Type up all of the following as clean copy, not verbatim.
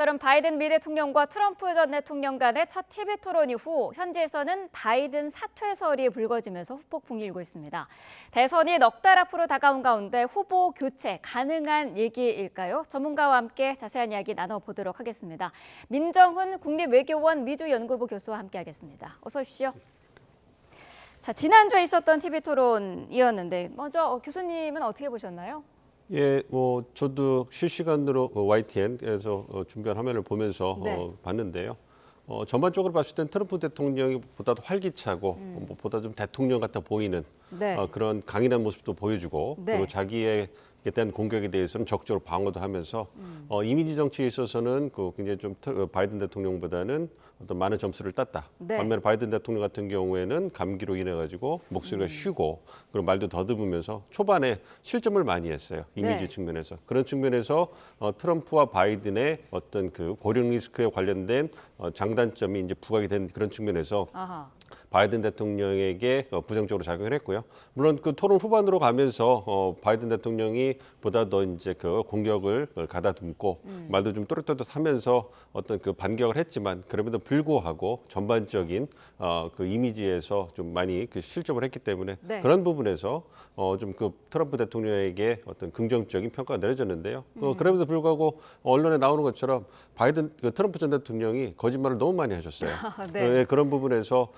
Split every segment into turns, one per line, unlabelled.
오늘은 바이든 미 대통령과 트럼프 전 대통령 간의 첫 TV 토론 이후 현지에서는 바이든 사퇴설이 불거지면서 후폭풍이 일고 있습니다. 대선이 넉 달 앞으로 다가온 가운데 후보 교체 가능한 얘기일까요? 전문가와 함께 자세한 이야기 나눠보도록 하겠습니다. 민정훈 국립외교원 미주연구부 교수와 함께하겠습니다. 어서 오십시오. 자, 지난주에 있었던 TV 토론이었는데 먼저 교수님은 어떻게 보셨나요?
예, 저도 실시간으로 YTN에서 준비한 화면을 보면서
네.
봤는데요. 전반적으로 봤을 땐 트럼프 대통령이 보다도 활기차고 보다 좀 대통령 같아 보이는
네.
그런 강인한 모습도 보여주고
네.
그리고 자기에 대한 공격에 대해서는 적극적으로 방어도 하면서 이미지 정치에 있어서는 굉장히 좀 바이든 대통령보다는 어떤 많은 점수를 땄다.
네.
반면에 바이든 대통령 같은 경우에는 감기로 인해 가지고 목소리가 쉬고 그리고 말도 더듬으면서 초반에 실점을 많이 했어요. 이미지
네.
측면에서. 그런 측면에서 트럼프와 바이든의 어떤 그 고령 리스크에 관련된 장단점이 이제 부각이 된 그런 측면에서
아하.
바이든 대통령에게 부정적으로 작용을 했고요. 물론 그 토론 후반으로 가면서 바이든 대통령이 보다 더 이제 그 공격을 가다듬고 말도 좀 또렷또렷하면서 어떤 그 반격을 했지만 그럼에도 불구하고 전반적인 그 이미지에서 좀 많이 그 실점을 했기 때문에
네.
그런 부분에서 좀 그 트럼프 대통령에게 어떤 긍정적인 평가가 내려졌는데요. 그럼에도 불구하고 언론에 나오는 것처럼 그 트럼프 전 대통령이 거짓말을 너무 많이 하셨어요.
네.
그런 부분에서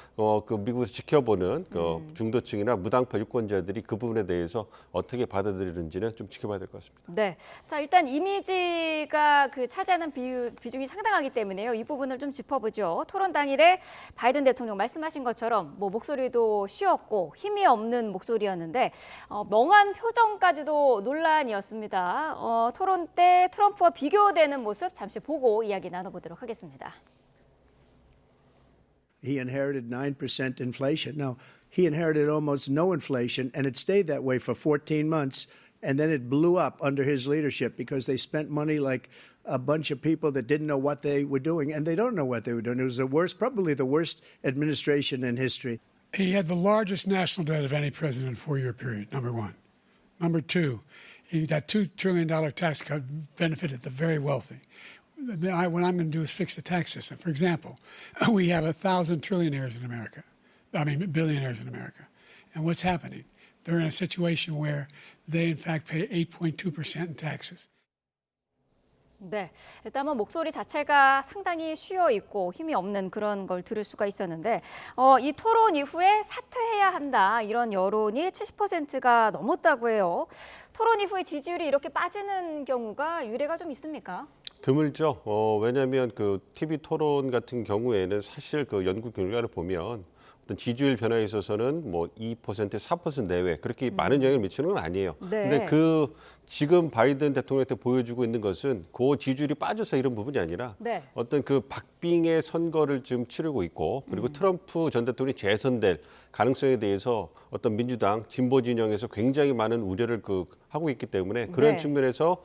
그 미국에서 지켜보는 그 중도층이나 무당파 유권자들이 그 부분에 대해서 어떻게 받아들이는지는 좀 지켜봐야 될 것 같습니다.
네. 자, 일단 이미지가 차지하는 비중이 상당하기 때문에요. 이 부분을 좀 짚어보죠. 토론 당일에 바이든 대통령 말씀하신 것처럼 목소리도 쉬었고 힘이 없는 목소리였는데 멍한 표정까지도 논란이었습니다. 토론 때 트럼프와 비교되는 모습 잠시 보고 이야기 나눠보도록 하겠습니다.
He inherited 9% inflation. No, he inherited almost no inflation, and it stayed that way for 14 months. And then it blew up under his leadership because they spent money like a bunch of people that didn't know what they were doing, and they don't know what they were doing. It was the worst, probably the worst administration in history.
He had the largest national debt of any president in a four-year period, number one. Number two, that $2 trillion tax cut benefited the very wealthy. What I'm going to do is fix the tax system. For example, we have 1,000 trillionaires in America. Billionaires in America. And what's happening? They're in a situation where they, in fact, pay 8.2% in taxes.
네, 일단 목소리 자체가 상당히 쉬어 있고 힘이 없는 그런 걸 들을 수가 있었는데 이 토론 이후에 사퇴해야 한다 이런 여론이 70%가 넘었다고 해요. 토론 이후에 지지율이 이렇게 빠지는 경우가 유례가 좀 있습니까?
드물죠. 왜냐하면 그 TV 토론 같은 경우에는 사실 그 연구 결과를 보면 어떤 지지율 변화에 있어서는 2%, 4% 내외 그렇게 많은 영향을 미치는 건 아니에요.
네.
근데 지금 바이든 대통령한테 보여주고 있는 것은 그 지지율이 빠져서 이런 부분이 아니라
네.
어떤 그 박빙의 선거를 지금 치르고 있고 그리고 트럼프 전 대통령이 재선될 가능성에 대해서 어떤 민주당 진보 진영에서 굉장히 많은 우려를 하고 있기 때문에 그런
네.
측면에서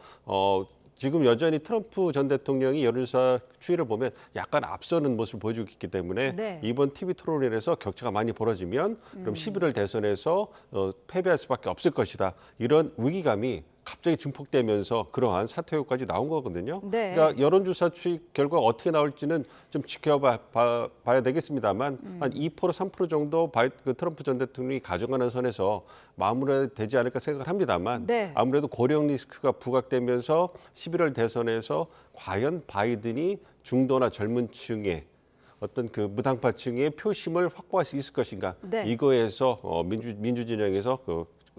지금 여전히 트럼프 전 대통령이 여론조사 추이를 보면 약간 앞서는 모습을 보여주고 있기 때문에
네.
이번 TV 토론에서 격차가 많이 벌어지면 그럼 11월 대선에서 패배할 수밖에 없을 것이다. 이런 위기감이 갑자기 증폭되면서 그러한 사퇴 효과까지 나온 거거든요.
네.
그러니까 여론조사 추이 결과가 어떻게 나올지는 좀 지켜봐야 되겠습니다만 한 2%, 3% 정도 트럼프 전 대통령이 가져가는 선에서 마무리되지 않을까 생각을 합니다만
네.
아무래도 고령 리스크가 부각되면서 11월 대선에서 과연 바이든이 중도나 젊은 층의 어떤 그 무당파층의 표심을 확보할 수 있을 것인가?
네.
이거에서 민주 진영에서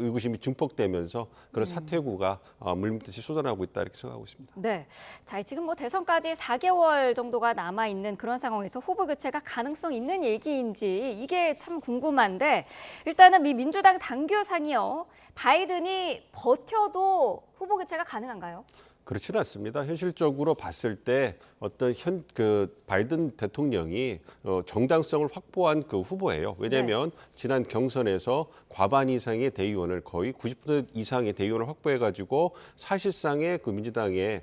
의구심이 증폭되면서 그런 사퇴구가 물밀듯이 쏟아나오고 있다 이렇게 생각하고 있습니다.
네, 자 지금 대선까지 4개월 정도가 남아 있는 그런 상황에서 후보 교체가 가능성 있는 얘기인지 이게 참 궁금한데 일단은 미 민주당 당규상이요 바이든이 버텨도 후보 교체가 가능한가요?
그렇지는 않습니다. 현실적으로 봤을 때 어떤 바이든 대통령이 정당성을 확보한 그 후보예요. 왜냐하면 지난 경선에서 과반 이상의 대의원을 거의 90% 이상의 대의원을 확보해가지고 사실상의 그 민주당의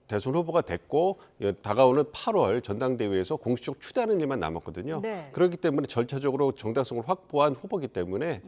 대선 후보가 됐고 다가오는 8월 전당대회에서 공식적으로 추대하는 일만 남았거든요.
네.
그렇기 때문에 절차적으로 정당성을 확보한 후보이기 때문에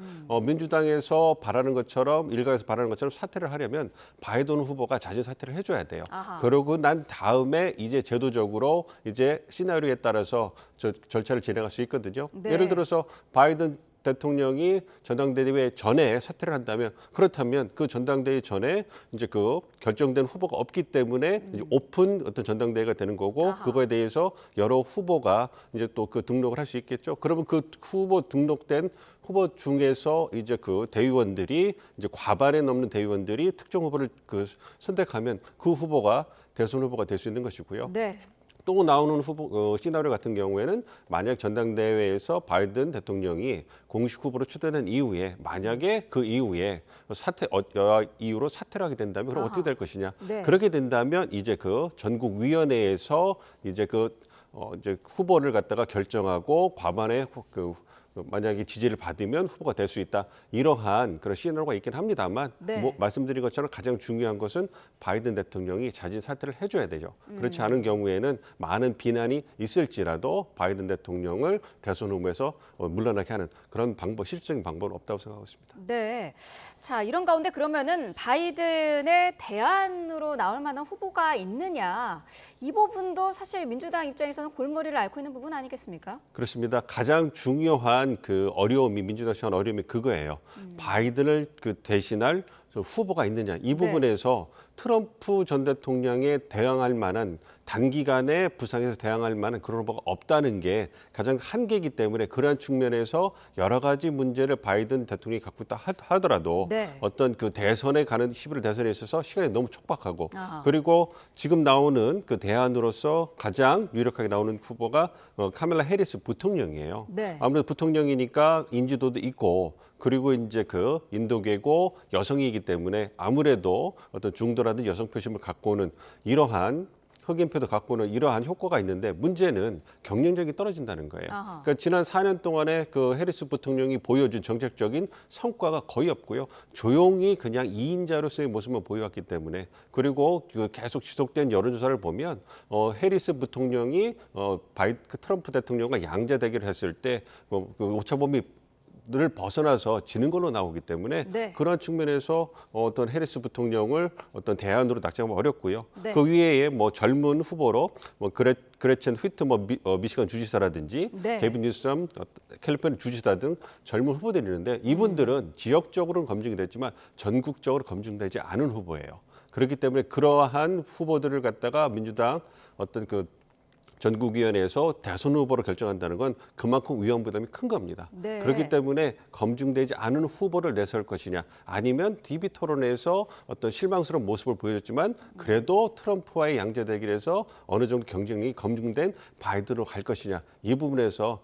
민주당에서 바라는 것처럼 일각에서 바라는 것처럼 사퇴를 하려면 바이든 후보가 자진 사퇴를 해줘야 돼요.
아하.
그러고 난 다음에 이제 제도적으로 이제 시나리오에 따라서 절차를 진행할 수 있거든요.
네.
예를 들어서 바이든 대통령이 전당대회 전에 사퇴를 한다면 그렇다면 그 전당대회 전에 이제 그 결정된 후보가 없기 때문에 이제 오픈 어떤 전당대회가 되는 거고
아하.
그거에 대해서 여러 후보가 이제 또 그 등록을 할 수 있겠죠. 그러면 그 후보 등록된 후보 중에서 이제 그 대의원들이 이제 과반에 넘는 대의원들이 특정 후보를 그 선택하면 그 후보가 대선 후보가 될 수 있는 것이고요.
네.
또 나오는 후보 시나리오 같은 경우에는 만약 전당대회에서 바이든 대통령이 공식 후보로 추대된 이후에 만약에 그 이후에 여야 이유로 사퇴를 하게 된다면 그럼
아하.
어떻게 될 것이냐?
네.
그렇게 된다면 이제 그 전국 위원회에서 이제 이제 후보를 갖다가 결정하고 과반의 만약에 지지를 받으면 후보가 될 수 있다. 이러한 그런 시나리오가 있긴 합니다만
네.
말씀드린 것처럼 가장 중요한 것은 바이든 대통령이 자진 사퇴를 해줘야 되죠. 그렇지 않은 경우에는 많은 비난이 있을지라도 바이든 대통령을 대선 후보에서 물러나게 하는 그런 실질적인 방법은 없다고 생각하고 있습니다.
네. 자, 이런 가운데 그러면은 바이든의 대안으로 나올 만한 후보가 있느냐. 이 부분도 사실 민주당 입장에서는 골머리를 앓고 있는 부분 아니겠습니까?
그렇습니다. 가장 중요한 그 어려움이 민주당 시한 어려움이 그거예요. 바이든을 그 대신할 후보가 있느냐 이 부분에서 트럼프 전 대통령에 대항할 만한 단기간에 부상에서 대항할 만한 그런 후보가 없다는 게 가장 한계이기 때문에 그러한 측면에서 여러 가지 문제를 바이든 대통령이 갖고 있다 하더라도
네.
어떤 그 대선에 가는 11월 대선에 있어서 시간이 너무 촉박하고
아하.
그리고 지금 나오는 그 대안으로서 가장 유력하게 나오는 후보가 카멜라 해리스 부통령이에요.
네.
아무래도 부통령이니까 인지도도 있고 그리고 이제 그 인도계고 여성이기 때문에 아무래도 어떤 중도라든지 여성 표심을 갖고 오는 이러한 흑인표도 갖고 오는 이러한 효과가 있는데 문제는 경쟁력이 떨어진다는 거예요.
아하.
그러니까 지난 4년 동안에 그 해리스 부통령이 보여준 정책적인 성과가 거의 없고요. 조용히 그냥 2인자로서의 모습만 보여왔기 때문에 그리고 그 계속 지속된 여론조사를 보면 해리스 부통령이 트럼프 대통령과 양자 대결을 했을 때 그 오차범위 를 벗어나서 지는 걸로 나오기 때문에
네.
그런 측면에서 어떤 해리스 부통령을 어떤 대안으로 낙점하기 어렵고요.
네.
그 위에 뭐 젊은 후보로 뭐 그레첸 휘트 미시간 주지사라든지
네.
게빈 뉴섬 캘리포니아 주지사 등 젊은 후보들이 있는데 이분들은 지역적으로는 검증이 됐지만 전국적으로 검증되지 않은 후보예요. 그렇기 때문에 그러한 후보들을 갖다가 민주당 어떤 그 전국위원회에서 대선 후보로 결정한다는 건 그만큼 위험 부담이 큰 겁니다.
네.
그렇기 때문에 검증되지 않은 후보를 내세울 것이냐 아니면 DB 토론에서 어떤 실망스러운 모습을 보여줬지만 그래도 트럼프와의 양자 대결에서 어느 정도 경쟁력이 검증된 바이든으로 갈 것이냐 이 부분에서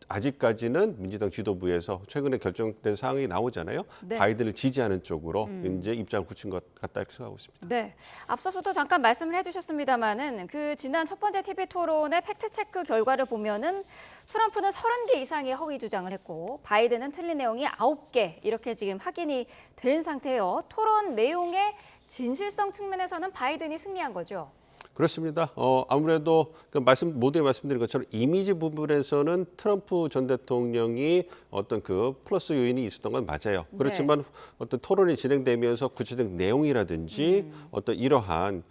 아직까지는 민주당 지도부에서 최근에 결정된 사항이 나오잖아요.
네.
바이든을 지지하는 쪽으로 이제 입장을 굳힌 것 같다 이렇게 생각하고 있습니다.
네. 앞서서도 잠깐 말씀을 해주셨습니다만은 그 지난 첫 번째 TV 토론의 팩트 체크 결과를 보면은 트럼프는 30개 이상의 허위 주장을 했고 바이든은 틀린 내용이 9개 이렇게 지금 확인이 된 상태예요. 토론 내용의 진실성 측면에서는 바이든이 승리한 거죠.
그렇습니다. 아무래도 모두에 말씀드린 것처럼 이미지 부분에서는 트럼프 전 대통령이 어떤 그 플러스 요인이 있었던 건 맞아요. 그렇지만 어떤 토론이 진행되면서 구체적인 내용이라든지 어떤 이러한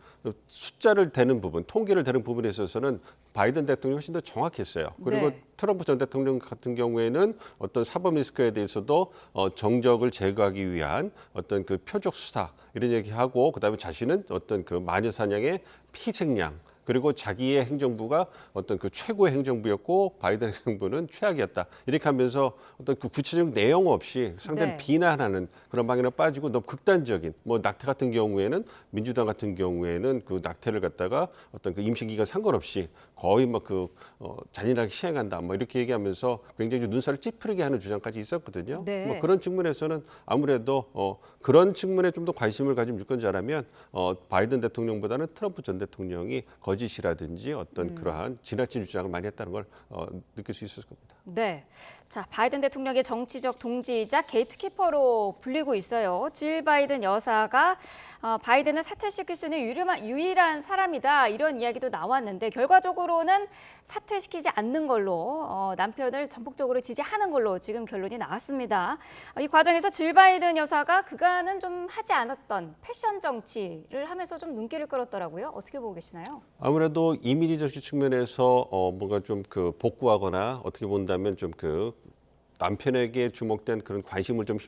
숫자를 대는 부분, 통계를 대는 부분에 있어서는 바이든 대통령이 훨씬 더 정확했어요. 그리고
네.
트럼프 전 대통령 같은 경우에는 어떤 사법 리스크에 대해서도 정적을 제거하기 위한 어떤 그 표적 수사 이런 얘기하고 그다음에 자신은 어떤 그 마녀 사냥의 희생양 그리고 자기의 행정부가 어떤 그 최고의 행정부였고 바이든 행정부는 최악이었다. 이렇게 하면서 어떤 그 구체적 내용 없이 상당히
네.
비난하는 그런 방향으로 빠지고 너무 극단적인 뭐 낙태 같은 경우에는 민주당 같은 경우에는 그 낙태를 갖다가 어떤 그 임신기간 상관없이 거의 막 그 잔인하게 시행한다. 뭐 이렇게 얘기하면서 굉장히 좀 눈살을 찌푸리게 하는 주장까지 있었거든요.
네.
뭐 그런 측면에서는 아무래도 그런 측면에 좀 더 관심을 가진 유권자라면 바이든 대통령보다는 트럼프 전 대통령이 거짓이라든지 어떤 그러한 지나친 주장을 많이 했다는 걸 느낄 수 있을 겁니다.
네. 자, 바이든 대통령의 정치적 동지이자 게이트키퍼로 불리고 있어요. 질 바이든 여사가 바이든을 사퇴시킬 수 있는 유일한 사람이다. 이런 이야기도 나왔는데 결과적으로는 사퇴시키지 않는 걸로 남편을 전폭적으로 지지하는 걸로 지금 결론이 나왔습니다. 이 과정에서 질 바이든 여사가 그간은 좀 하지 않았던 패션 정치를 하면서 좀 눈길을 끌었더라고요. 어떻게 보고 계시나요?
아무래도 이미지 정치 측면에서 뭔가 좀 그 복구하거나 어떻게 본다면 좀 그 남편에게 주목된 그런 관심을 좀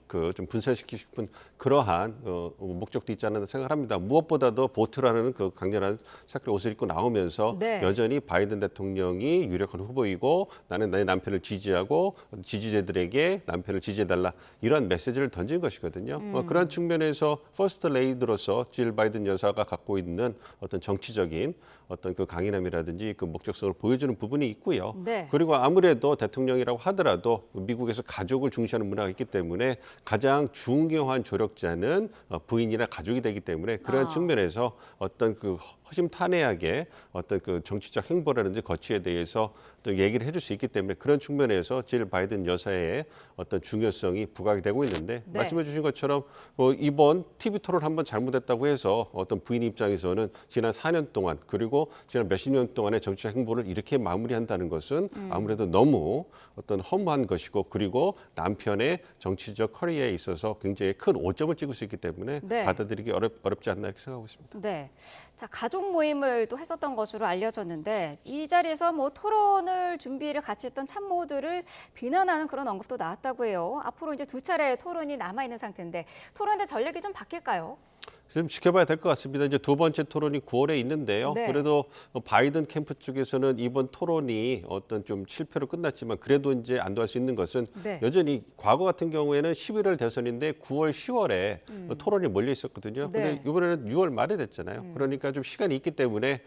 분산시키고 싶은 그러한 목적도 있지 않나 생각합니다. 무엇보다도 보트라는 그 강렬한 색깔 옷을 입고 나오면서
네.
여전히 바이든 대통령이 유력한 후보이고 나는 내 남편을 지지하고 지지자들에게 남편을 지지해달라 이런 메시지를 던진 것이거든요. 그런 측면에서 퍼스트 레이드로서 질 바이든 여사가 갖고 있는 어떤 정치적인 어떤 그 강인함이라든지 그 목적성을 보여주는 부분이 있고요.
네.
그리고 아무래도 대통령이라고 하더라도 미국에서 가족을 중시하는 문화가 있기 때문에 가장 중요한 조력자는 부인이나 가족이 되기 때문에 그런 측면에서 어떤 그 허심탄회하게 어떤 그 정치적 행보라든지 거취에 대해서 또 얘기를 해줄 수 있기 때문에 그런 측면에서 질 바이든 여사의 어떤 중요성이 부각이 되고 있는데
네.
말씀해 주신 것처럼 이번 TV 토론 한번 잘못했다고 해서 어떤 부인 입장에서는 지난 4년 동안 그리고 지난 몇십 년 동안의 정치적 행보를 이렇게 마무리한다는 것은 아무래도 너무 어떤 허무한 것이고 그리고 남편의 정치적 커리어에 있어서 굉장히 큰 오점을 찍을 수 있기 때문에
네.
받아들이기 어렵지 않나 이렇게 생각하고 있습니다.
네. 자, 가족 모임을 또 했었던 것으로 알려졌는데 이 자리에서 뭐 토론을 준비를 같이 했던 참모들을 비난하는 그런 언급도 나왔다고 해요. 앞으로 이제 두 차례 토론이 남아 있는 상태인데 토론의 전략이 좀 바뀔까요?
좀 지켜봐야 될 것 같습니다. 이제 두 번째 토론이 9월에 있는데요.
네.
그래도 바이든 캠프 쪽에서는 이번 토론이 어떤 좀 실패로 끝났지만 그래도 이제 안도할 수 있는 것은
네.
여전히 과거 같은 경우에는 11월 대선인데 9월, 10월에 토론이 몰려 있었거든요. 근데
네.
이번에는 6월 말에 됐잖아요. 그러니까 좀 시간이 있기 때문에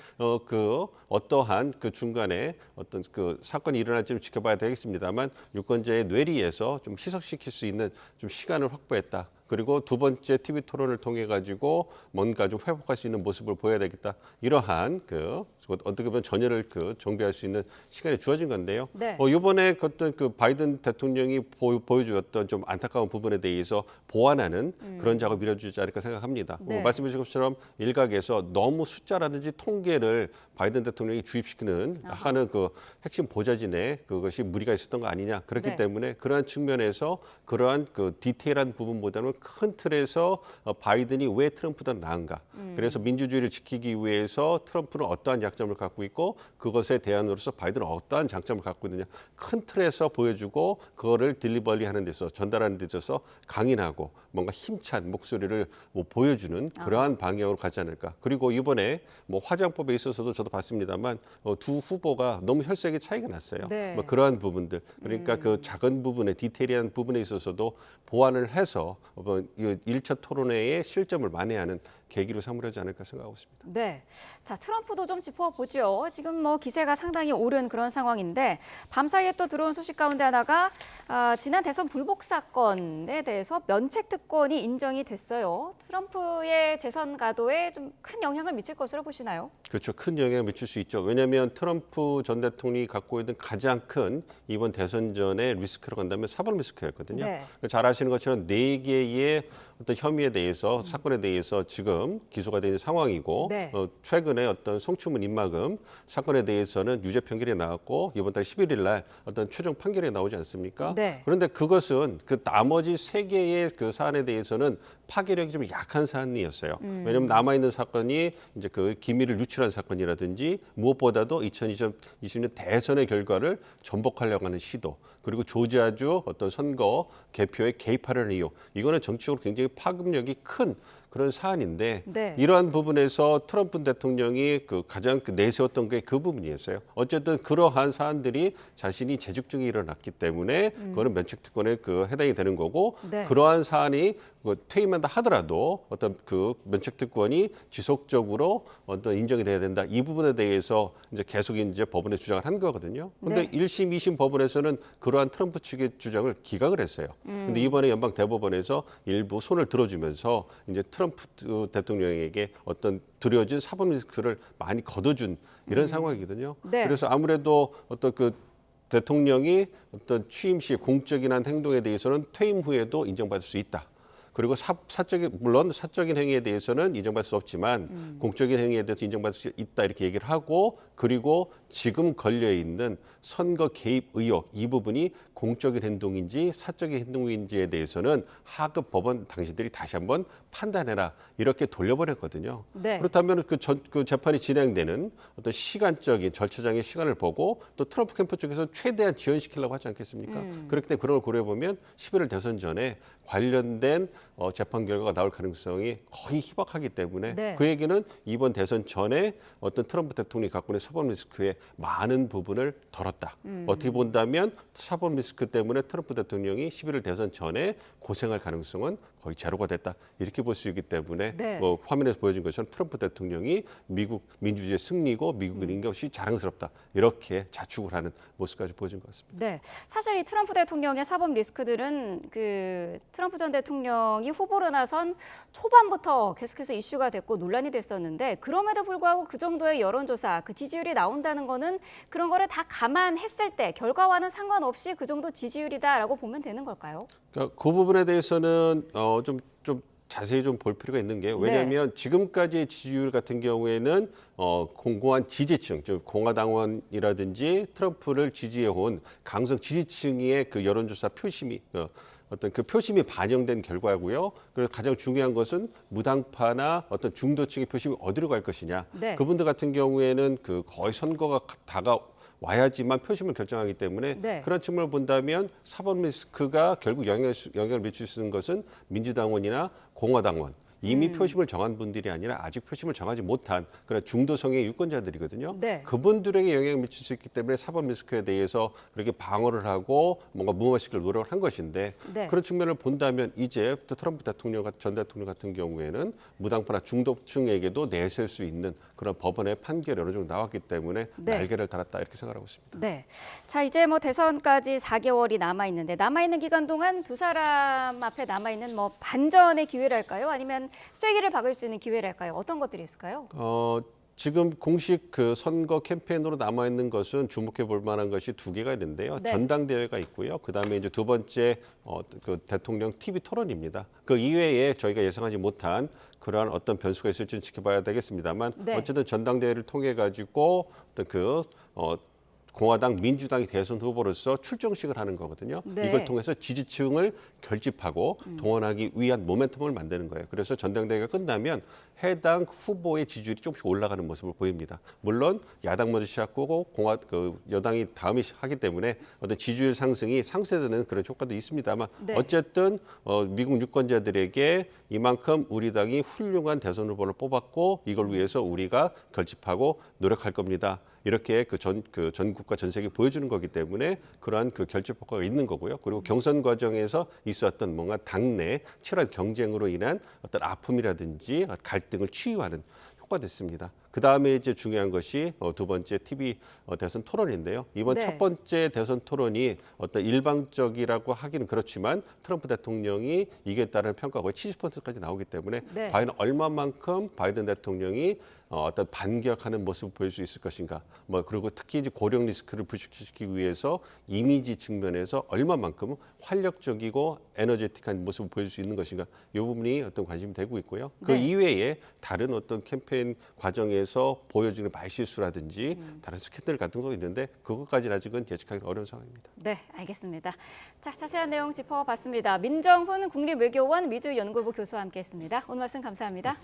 그 어떠한 그 중간에 어떤 그 사건이 일어날지를 지켜봐야 되겠습니다만 유권자의 뇌리에서 좀 희석시킬 수 있는 좀 시간을 확보했다. 그리고 두 번째 TV 토론을 통해 가지고 뭔가 좀 회복할 수 있는 모습을 보여야 되겠다. 이러한 그 어떻게 보면 전열을 그 정비할 수 있는 시간이 주어진 건데요.
네.
이번에 어떤 그 바이든 대통령이 보여주었던 좀 안타까운 부분에 대해서 보완하는 그런 작업이 이루어지지 않을까 생각합니다.
네.
말씀해 주신 것처럼 일각에서 너무 숫자라든지 통계를 바이든 대통령이 주입시키는 하는 그 핵심 보좌진에 그것이 무리가 있었던 거 아니냐. 그렇기
네.
때문에 그러한 측면에서 그러한 그 디테일한 부분보다는 큰 틀에서 바이든이 왜 트럼프보다 나은가. 그래서 민주주의를 지키기 위해서 트럼프는 어떠한 약점을 갖고 있고 그것에 대안으로서 바이든은 어떠한 장점을 갖고 있느냐. 큰 틀에서 보여주고 그거를 딜리버리하는 데서 전달하는 데 있어서 강인하고 뭔가 힘찬 목소리를 뭐 보여주는 그러한 방향으로 가지 않을까. 그리고 이번에 뭐 화장법에 있어서도 저도 봤습니다만 두 후보가 너무 혈색의 차이가 났어요.
네.
뭐 그러한 부분들 그러니까 그 작은 부분에 디테일한 부분에 있어서도 보완을 해서 1차 토론회의 실점을 만회하는 계기로 삼으려지 않을까 생각하고 있습니다.
네. 자, 트럼프도 좀 짚어보죠. 지금 뭐 기세가 상당히 오른 그런 상황인데 밤사이에 또 들어온 소식 가운데 하나가 지난 대선 불복 사건에 대해서 면책 특권이 인정이 됐어요. 트럼프의 재선 가도에 좀 큰 영향을 미칠 것으로 보시나요?
그렇죠. 큰 영향을 미칠 수 있죠. 왜냐하면 트럼프 전 대통령이 갖고 있는 가장 큰 이번 대선 전의 리스크로 간다면 사법 리스크였거든요.
네.
잘 아시는 것처럼 4개의 어떤 혐의에 대해서 사건에 대해서 지금 기소가 된 상황이고
네.
최근에 어떤 성추문 입막음 사건에 대해서는 유죄 판결이 나왔고 이번 달 11일 날 어떤 최종 판결이 나오지 않습니까?
네.
그런데 그것은 그 나머지 3개의 그 사안에 대해서는 파괴력이 좀 약한 사안이었어요. 왜냐하면 남아 있는 사건이 이제 그 기밀을 유출한 사건이라든지 무엇보다도 2020년 대선의 결과를 전복하려고 하는 시도 그리고 조지아주 어떤 선거 개표에 개입하려는 이유 이거는 정치적으로 굉장히 파급력이 큰 그런 사안인데
네.
이러한 부분에서 트럼프 대통령이 그 가장 내세웠던 게 그 부분이었어요. 어쨌든 그러한 사안들이 자신이 재직중에 일어났기 때문에 그거는 면책특권에 그 해당이 되는 거고
네.
그러한 사안이 퇴임한다 하더라도 어떤 그 면책특권이 지속적으로 어떤 인정이 돼야 된다. 이 부분에 대해서 이제 계속 이제 법원에 주장을 한 거거든요. 그런데
네.
1심, 2심 법원에서는 그러한 트럼프 측의 주장을 기각을 했어요. 그런데 이번에 연방 대법원에서 일부 손을 들어주면서 이제 트럼프 대통령에게 어떤 두려워진 사법 리스크를 많이 걷어준 이런 상황이거든요.
네.
그래서 아무래도 어떤 그 대통령이 어떤 취임 시 공적인 한 행동에 대해서는 퇴임 후에도 인정받을 수 있다. 그리고 물론 사적인 행위에 대해서는 인정받을 수 없지만 공적인 행위에 대해서 인정받을 수 있다 이렇게 얘기를 하고 그리고 지금 걸려 있는 선거 개입 의혹 이 부분이 공적인 행동인지 사적인 행동인지에 대해서는 하급 법원 당신들이 다시 한번 판단해라 이렇게 돌려버렸거든요.
네.
그렇다면 그 재판이 진행되는 어떤 시간적인 절차장의 시간을 보고 또 트럼프 캠프 쪽에서 최대한 지연시키려고 하지 않겠습니까? 그렇기 때문에 그런 걸 고려해 보면 11월 대선 전에 관련된 재판 결과가 나올 가능성이 거의 희박하기 때문에
네.
그 얘기는 이번 대선 전에 어떤 트럼프 대통령이 갖고 있는 사법 리스크의 많은 부분을 덜었다. 어떻게 본다면 사법 리스크 때문에 트럼프 대통령이 11월 대선 전에 고생할 가능성은 거의 제로가 됐다. 이렇게 볼 수 있기 때문에
네.
화면에서 보여준 것처럼 트럼프 대통령이 미국 민주주의의 승리고 미국인인 것이 자랑스럽다. 이렇게 자축을 하는 모습까지 보여준 것 같습니다.
네, 사실 이 트럼프 대통령의 사법 리스크들은 그 트럼프 전 대통령이 후보로 나선 초반부터 계속해서 이슈가 됐고 논란이 됐었는데 그럼에도 불구하고 그 정도의 여론조사, 그 지지율이 나온다는 거는 그런 거를 다 감안했을 때 결과와는 상관없이 그 정도 지지율이다라고 보면 되는 걸까요?
그러니까 그 부분에 대해서는 좀 자세히 좀 볼 필요가 있는 게 왜냐하면 지금까지의 지지율 같은 경우에는 공고한 지지층, 즉 공화당원이라든지 트럼프를 지지해온 강성 지지층의 그 여론조사 표심이 어떤 그 표심이 반영된 결과고요. 그리고 가장 중요한 것은 무당파나 어떤 중도층의 표심이 어디로 갈 것이냐.
네.
그분들 같은 경우에는 그 거의 선거가 와야지만 표심을 결정하기 때문에
네.
그런 측면을 본다면 사법 리스크가 결국 영향을 미칠 수 있는 것은 민주당원이나 공화당원 이미 표심을 정한 분들이 아니라 아직 표심을 정하지 못한 그런 중도성의 유권자들이거든요.
네.
그분들에게 영향을 미칠 수 있기 때문에 사법 리스크에 대해서 그렇게 방어를 하고 뭔가 무마시킬 노력을 한 것인데
네.
그런 측면을 본다면 이제 또 트럼프 전 대통령 같은 경우에는 무당파나 중도층에게도 내세울 수 있는 그런 법원의 판결이 어느 정도 나왔기 때문에
네.
날개를 달았다 이렇게 생각하고 있습니다.
네. 자, 이제 뭐 대선까지 4개월이 남아 있는데 남아 있는 기간 동안 두 사람 앞에 남아 있는 뭐 반전의 기회랄까요? 아니면 쐐기를 박을 수 있는 기회랄까요? 어떤 것들이 있을까요?
지금 공식 그 선거 캠페인으로 남아 있는 것은 주목해 볼 만한 것이 두 개가 있는데요.
네.
전당대회가 있고요. 그다음에 이제 두 번째 그 대통령 TV 토론입니다. 그 이외에 저희가 예상하지 못한 그러한 어떤 변수가 있을지는 지켜봐야 되겠습니다만
네.
어쨌든 전당대회를 통해 가지고 어떤 공화당, 민주당이 대선 후보로서 출정식을 하는 거거든요.
네.
이걸 통해서 지지층을 결집하고 동원하기 위한 모멘텀을 만드는 거예요. 그래서 전당대회가 끝나면 해당 후보의 지지율이 조금씩 올라가는 모습을 보입니다. 물론 야당 먼저 시작하고 여당이 다음에 하기 때문에 어떤 지지율 상승이 상쇄되는 그런 효과도 있습니다만
네.
어쨌든 미국 유권자들에게 이만큼 우리 당이 훌륭한 대선 후보를 뽑았고 이걸 위해서 우리가 결집하고 노력할 겁니다. 이렇게 전국과 전 세계에 보여주는 거기 때문에 그러한 그 결집 효과가 있는 거고요. 그리고 경선 과정에서 있었던 뭔가 당내 치열한 경쟁으로 인한 어떤 아픔이라든지 갈등을 치유하는 효과가 됐습니다. 그 다음에 이제 중요한 것이 두 번째 TV 대선 토론인데요. 이번
네.
첫 번째 대선 토론이 어떤 일방적이라고 하기는 그렇지만 트럼프 대통령이 이겼다는 평가가 거의 70%까지 나오기 때문에
네.
과연 얼마만큼 바이든 대통령이 어떤 반격하는 모습을 보일 수 있을 것인가. 그리고 특히 이제 고령 리스크를 불식시키기 위해서 이미지 측면에서 얼마만큼 활력적이고 에너제틱한 모습을 보일 수 있는 것인가. 이 부분이 어떤 관심이 되고 있고요. 그
네.
이외에 다른 어떤 캠페인 과정에서 보여지는 말실수라든지 다른 스캔들 같은 거 있는데 그것까지는 아직은 예측하기 어려운 상황입니다.
네, 알겠습니다. 자, 자세한 내용 짚어봤습니다. 민정훈 국립외교원 미주연구부 교수와 함께했습니다. 오늘 말씀 감사합니다.